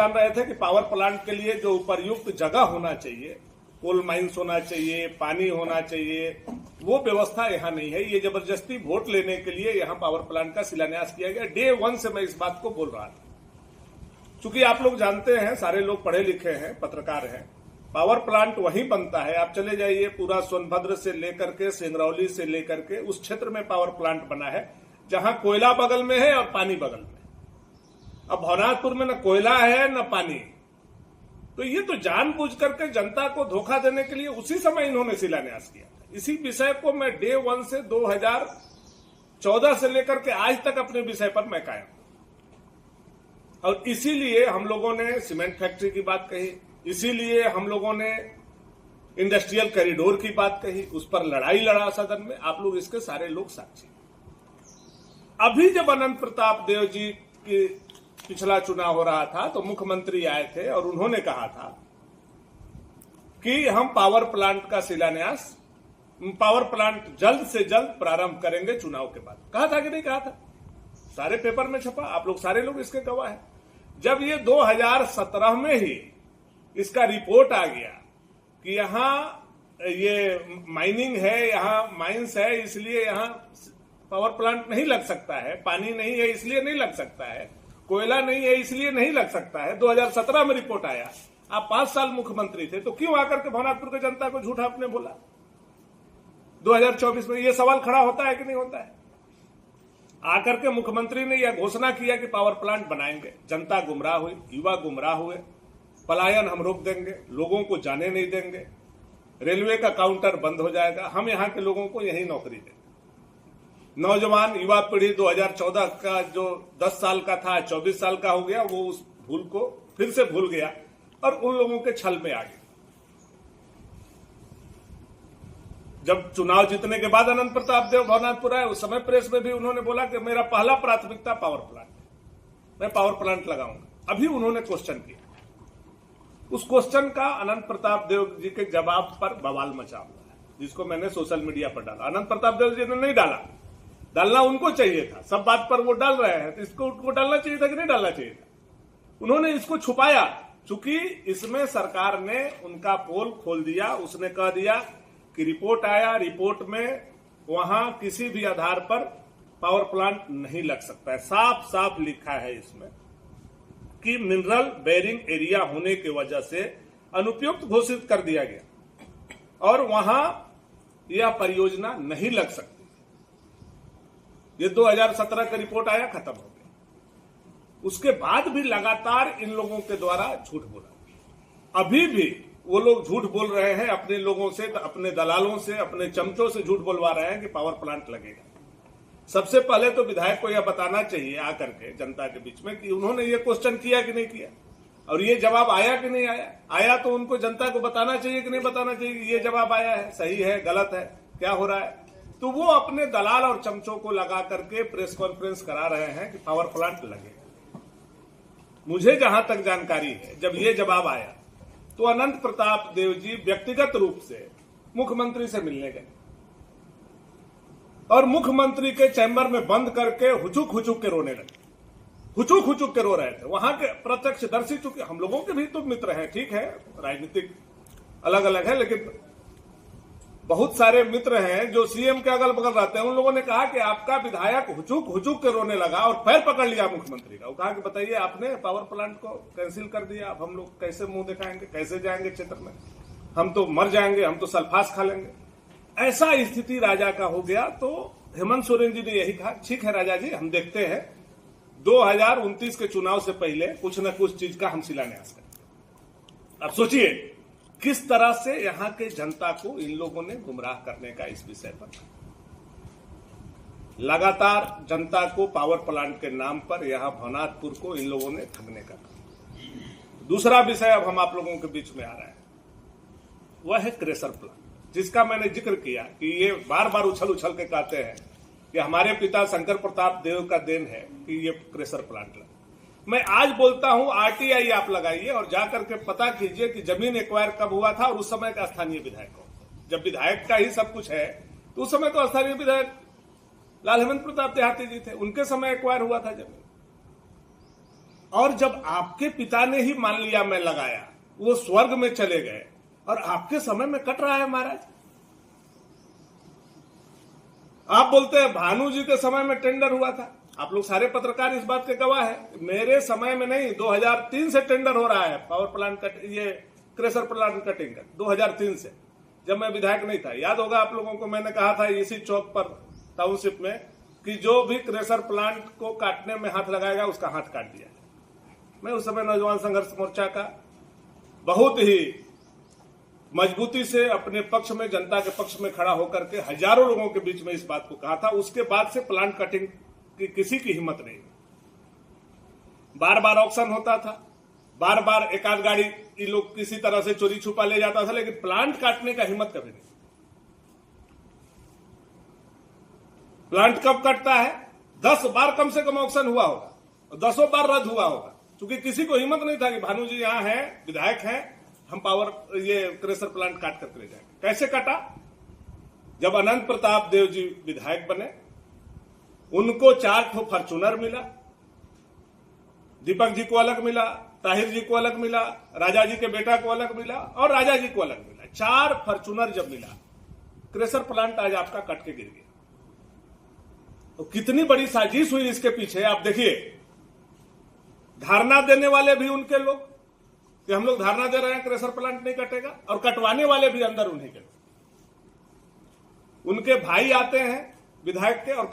जान रहे थे कि पावर प्लांट के लिए जो उपयुक्त जगह होना चाहिए, कोल माइंस होना चाहिए, पानी होना चाहिए, वो व्यवस्था यहाँ नहीं है। ये जबरदस्ती वोट लेने के लिए यहाँ पावर प्लांट का शिलान्यास किया गया। डे 1 से मैं इस बात को बोल रहा था। चूंकि आप लोग जानते हैं, सारे लोग पढ़े लिखे हैं, पत्रकार हैं, पावर प्लांट वहीं बनता है। आप चले जाइए, पूरा सोनभद्र से लेकर के सिंगरौली से लेकर के उस क्षेत्र में पावर प्लांट बना है जहां कोयला बगल में है और पानी बगल में। अब भवनाथपुर में न कोयला है न पानी। तो ये तो जानबूझ करके जनता को धोखा देने के लिए उसी समय इन्होंने शिलान्यास किया था। इसी विषय को मैं डे 1 से 2014 से लेकर के आज तक अपने विषय पर मैं कायम हूं। और इसीलिए हम लोगों ने सीमेंट फैक्ट्री की बात कही, इसीलिए हम लोगों ने इंडस्ट्रियल कॉरिडोर की बात कही, उस पर लड़ाई लड़ा सदन में। आप लोग इसके सारे लोग साक्षी। अभी जब अनंत प्रताप देव जी की पिछला चुनाव हो रहा था तो मुख्यमंत्री आए थे और उन्होंने कहा था कि हम पावर प्लांट का शिलान्यास, पावर प्लांट जल्द से जल्द प्रारंभ करेंगे चुनाव के बाद। कहा था कि नहीं कहा था? सारे पेपर में छपा, आप लोग सारे लोग इसके गवाह हैं। जब ये 2017 में ही इसका रिपोर्ट आ गया कि यहां ये माइनिंग है, यहां माइंस है, इसलिए यहां पावर प्लांट नहीं लग सकता है, पानी नहीं है इसलिए नहीं लग सकता है, कोयला नहीं है इसलिए नहीं लग सकता है। 2017 में रिपोर्ट आया। आप 5 साल मुख्यमंत्री थे, तो क्यों आकर के भवनाथपुर की जनता को झूठा आपने बोला? 2024 में ये सवाल खड़ा होता है कि नहीं होता है? आकर के मुख्यमंत्री ने यह घोषणा किया कि पावर प्लांट बनाएंगे। जनता गुमराह हुई, युवा गुमराह हुए, पलायन हम रोक देंगे, लोगों को जाने नहीं देंगे, रेलवे का काउंटर बंद हो जाएगा, हम यहां के लोगों को यही नौकरी देंगे। नौजवान युवा पीढ़ी 2014 का जो 10 साल का था 24 साल का हो गया, वो उस भूल को फिर से भूल गया और उन लोगों के छल में आ गया। जब चुनाव जीतने के बाद अनंत प्रताप देव भवनाथपुर आए, उस समय प्रेस में भी उन्होंने बोला कि मेरा पहला प्राथमिकता पावर प्लांट है, मैं पावर प्लांट लगाऊंगा। अभी उन्होंने क्वेश्चन किया, उस क्वेश्चन का अनंत प्रताप देव जी के जवाब पर बवाल मचा हुआ है, जिसको मैंने सोशल मीडिया पर डाला। अनंत प्रताप देव जी ने नहीं डाला, डालना उनको चाहिए था। सब बात पर वो डाल रहे हैं, तो इसको उनको डालना चाहिए था कि नहीं डालना चाहिए था? उन्होंने इसको छुपाया, चूंकि इसमें सरकार ने उनका पोल खोल दिया। उसने कह दिया कि रिपोर्ट आया, रिपोर्ट में वहां किसी भी आधार पर पावर प्लांट नहीं लग सकता है। साफ साफ लिखा है इसमें कि मिनरल बेरिंग एरिया होने की वजह से अनुपयुक्त घोषित कर दिया गया और वहां यह परियोजना नहीं लग सकती। ये 2017 का रिपोर्ट आया, खत्म हो गया। उसके बाद भी लगातार इन लोगों के द्वारा झूठ बोला। अभी भी वो लोग झूठ बोल रहे हैं, अपने लोगों से, अपने दलालों से, अपने चमचों से झूठ बोलवा रहे हैं कि पावर प्लांट लगेगा। सबसे पहले तो विधायक को यह बताना चाहिए आकर के जनता के बीच में कि उन्होंने ये क्वेश्चन किया कि नहीं किया और ये जवाब आया कि नहीं आया। आया तो उनको जनता को बताना चाहिए कि नहीं बताना चाहिए, ये जवाब आया है, सही है, गलत है, क्या हो रहा है। तो वो अपने दलाल और चमचों को लगा करके प्रेस कॉन्फ्रेंस करा रहे हैं कि पावर प्लांट लगेगा। मुझे जहां तक जानकारी है, जब ये जवाब आया तो अनंत प्रताप देव जी व्यक्तिगत रूप से मुख्यमंत्री से मिलने गए और मुख्यमंत्री के चैम्बर में बंद करके हुचुक के रोने लगे। हुचुक के रो रहे थे। वहां के प्रत्यक्षदर्शी, चूंकि हम लोगों के भी तो मित्र हैं, ठीक है, राजनीतिक अलग अलग है, लेकिन बहुत सारे मित्र हैं जो सीएम के अगल बगल रहते हैं। उन लोगों ने कहा कि आपका विधायक हुचुक के रोने लगा और पैर पकड़ लिया मुख्यमंत्री का। वो कहा कि बताइए, आपने पावर प्लांट को कैंसिल कर दिया, अब हम लोग कैसे मुंह दिखाएंगे, कैसे जाएंगे क्षेत्र में, हम तो मर जाएंगे, हम तो सल्फास खा लेंगे। ऐसा स्थिति राजा का हो गया। तो हेमंत सोरेन जी ने यही कहा, ठीक है राजा जी, हम देखते हैं 2029 के चुनाव से पहले कुछ न कुछ चीज का हम शिलान्यास करेंगे। अब सोचिए किस तरह से यहां के जनता को इन लोगों ने गुमराह करने का इस विषय पर। लगातार जनता को पावर प्लांट के नाम पर यहां भवनाथपुर को इन लोगों ने ठगने का। दूसरा विषय अब हम आप लोगों के बीच में आ रहा है, वह है क्रेशर प्लांट, जिसका मैंने जिक्र किया कि ये बार बार उछल के कहते हैं कि हमारे पिता शंकर प्रताप देव का देन है कि ये क्रेशर प्लांट लगा। मैं आज बोलता हूं, आरटीआई आप लगाइए और जाकर के पता कीजिए कि जमीन एक्वायर कब हुआ था और उस समय का स्थानीय विधायक कौन। जब विधायक का ही सब कुछ है तो उस समय तो स्थानीय विधायक लाल हेमंत प्रताप देहाती जी थे, उनके समय एक्वायर हुआ था जमीन। और जब आपके पिता ने ही मान लिया मैं लगाया, वो स्वर्ग में चले गए और आपके समय में कट रहा है महाराज। आप बोलते हैं भानु जी के समय में टेंडर हुआ था। आप लोग सारे पत्रकार इस बात के गवाह है। मेरे समय में नहीं, 2003 से टेंडर हो रहा है पावर प्लांट कट, ये क्रेशर प्लांट कटिंग का 2003 से, जब मैं विधायक नहीं था। याद होगा आप लोगों को, मैंने कहा था इसी चौक पर टाउनशिप में कि जो भी क्रेशर प्लांट को काटने में हाथ लगाएगा उसका हाथ काट दिया। मैं उस समय नौजवान संघर्ष मोर्चा का बहुत ही मजबूती से अपने पक्ष में, जनता के पक्ष में खड़ा होकर के हजारों लोगों के बीच में इस बात को कहा था। उसके बाद से प्लांट कटिंग की किसी की हिम्मत नहीं। बार बार ऑक्शन होता था, बार बार एक आध गाड़ी ये लोग किसी तरह से चोरी छुपा ले जाता था, लेकिन प्लांट काटने का हिम्मत कभी नहीं। प्लांट कब कटता है? 10 बार कम से कम ऑक्शन हुआ होगा और 10 बार रद्द हुआ होगा, क्योंकि किसी को हिम्मत नहीं था कि भानु जी यहां है, विधायक हैं, हम पावर ये क्रेशर प्लांट काट करके ले जाएंगे। कैसे कटा? जब अनंत प्रताप देव जी विधायक बने, उनको 4 ठो फॉर्च्यूनर मिला, दीपक जी को अलग मिला, ताहिर जी को अलग मिला, राजा जी के बेटा को अलग मिला और राजा जी को अलग मिला। 4 फॉर्च्यूनर जब मिला, क्रेशर प्लांट आज आपका कट के गिर गया। तो कितनी बड़ी साजिश हुई इसके पीछे, आप देखिए। धारणा देने वाले भी उनके लोग कि हम लोग धारणा दे रहे हैं क्रेशर प्लांट नहीं कटेगा, और कटवाने वाले भी अंदर उन्हीं के। उनके भाई आते हैं विधायक के और